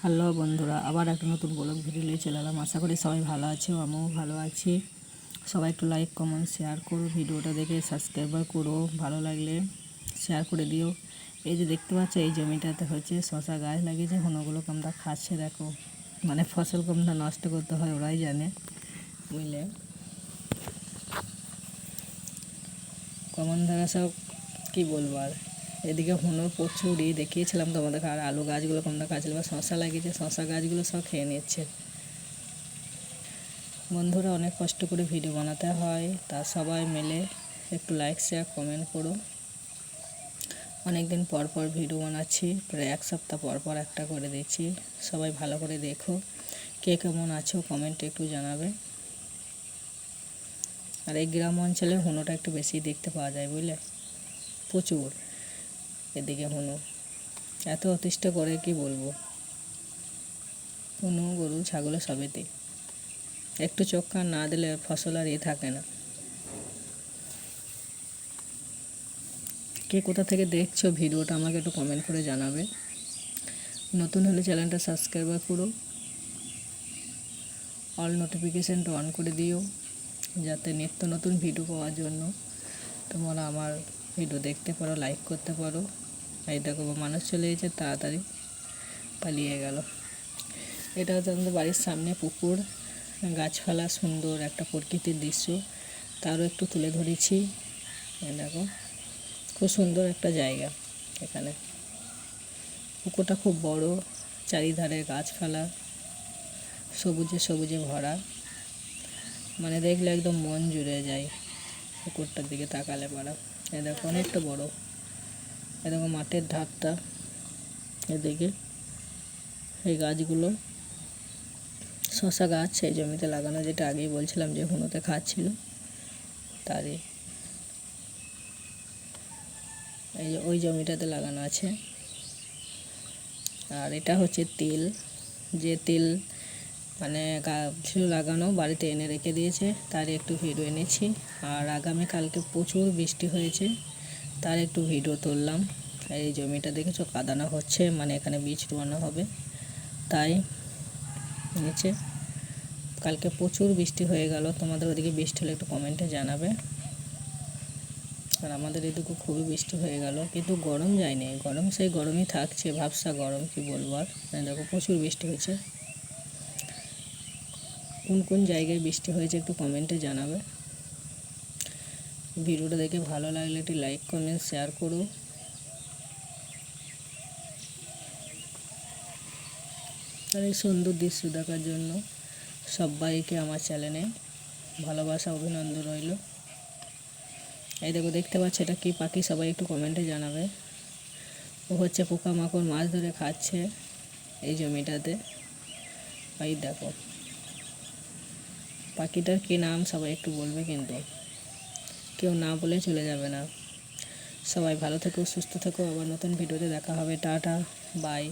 Hello বন্ধুরা, আবার একটা নতুন ব্লগ ভিডিও নিয়ে চলে এলাম। আশা করি সবাই ভালো আছে, আমিও ভালো আছি। সবাই একটু লাইক কমেন্ট শেয়ার করো, ভিডিওটা দেখে সাবস্ক্রাইবার করো, ভালো লাগলে শেয়ার করে দিও। এই যে দেখতে পাচ্ছ, এই জমিটাতে হচ্ছে শশা গাছ লাগিয়েছে, হনুগুলোকে আমরা খাচ্ছে। দেখো, মানে ফসল কমটা নষ্ট করতে হয় ওরাই জানে, বুঝলে। কমন ধারা সব কী বলবো আর। এদিকে হনু প্রচুরই দেখিয়েছিলাম তোমাদেরকে, আর আলু গাছগুলো কমটা খাচ্ছিল, বা শশা লাগিয়েছে, শশা গাছগুলো সব খেয়ে নিচ্ছে। বন্ধুরা, অনেক কষ্ট করে ভিডিও বানাতে হয়, তা সবাই মিলে একটু লাইক শেয়ার কমেন্ট করো। অনেক দিন পর পর ভিডিও বানাচ্ছি, প্রায় এক সপ্তাহ পর পর একটা করে দিচ্ছি। সবাই ভালো করে দেখো, কে কেমন আছো কমেন্টে একটু জানাবে। আর এই গ্রাম অঞ্চলে হনুটা একটু বেশি দেখতে পাওয়া যায়, বুঝলে, প্রচুর। এদিকে হনু এত অতিষ্ঠ করে কি বলবো। হনু গরু ছাগলে সবেতে একটু চোখ কান না দিলে ফসল আর থাকে না। কে কোথা থেকে দেখছো ভিডিওটা আমাকে একটু কমেন্ট করে জানাবে। নতুন হলে চ্যানেলটা সাবস্ক্রাইব করো, অল নোটিফিকেশানটা অন করে দিও, যাতে নিত্য নতুন ভিডিও পাওয়ার জন্য তোমরা আমার ভিডিও দেখতে পারো, লাইক করতে পারো। এই দেখো, মানুষ চলে গেছে, তাড়াতাড়ি পালিয়ে গেল। এটা হচ্ছে আমাদের বাড়ির সামনে পুকুর, গাছপালা, সুন্দর একটা প্রকৃতির দৃশ্য, তারও একটু তুলে ধরেছি। দেখো, খুব সুন্দর একটা জায়গা। এখানে পুকুরটা খুব বড়, চারিধারে গাছপালা, সবুজে সবুজে ভরা, মানে দেখলে একদম মন জুড়ে যায় পুকুরটার দিকে তাকালে পারা। এ দেখো, অনেকটা বড়। এ দেখো মাঠের ধারটা, এদিকে এই গাছগুলো শশা গাছ, সেই জমিতে লাগানো, যেটা আগেই বলছিলাম যে হনুতে খাচ্ছিল, তারই এই যে ওই জমিটাতে লাগানো আছে। আর এটা হচ্ছে তিল, যে তিল মানে ছিল লাগানো, বাড়িতে এনে রেখে দিয়েছে, তার একটু ভিডিও এনেছি। আর আগামীকালকে প্রচুর বৃষ্টি হয়েছে, তার একটু ভিডিও তুললাম। এই জমিটা দেখেছো কাদানো হচ্ছে, মানে এখানে বীজ রোয়ানো হবে, তাই নিচে। কালকে প্রচুর বৃষ্টি হয়ে গেল। তোমাদের ওদিকে বৃষ্টি হলে একটু কমেন্টে জানাবে। আর আমাদের এদিকে খুবই বৃষ্টি হয়ে গেল, কিন্তু গরম যায়নি, গরম সেই গরমই থাকছে, ভাবসা গরম, কি বলবো আর। দেখো, প্রচুর বৃষ্টি হয়েছে। কোন কোন জায়গায় বৃষ্টি হয়েছে একটু কমেন্টে জানাবে। ভিডিওটা দেখে ভালো লাগলে একটি লাইক কমেন্ট শেয়ার করো। আর এই সুন্দর দৃশ্য দেখার জন্য সবাইকে আমার চ্যানেলে ভালোবাসা, অভিনন্দন রইল। এই দেখো, দেখতে পাচ্ছ এটা কি পাখি, সবাই একটু কমেন্টে জানাবে। ও হচ্ছে পোকামাকড় মাছ ধরে খাচ্ছে এই জমিটাতে। এই দেখো, পাখিটার কী নাম সবাই একটু বলবে, কিন্তু কেউ না বলে চলে যাবে না। সবাই ভালো থেকো, সুস্থ থেকো, আবার নতুন ভিডিওতে দেখা হবে। Tata, by.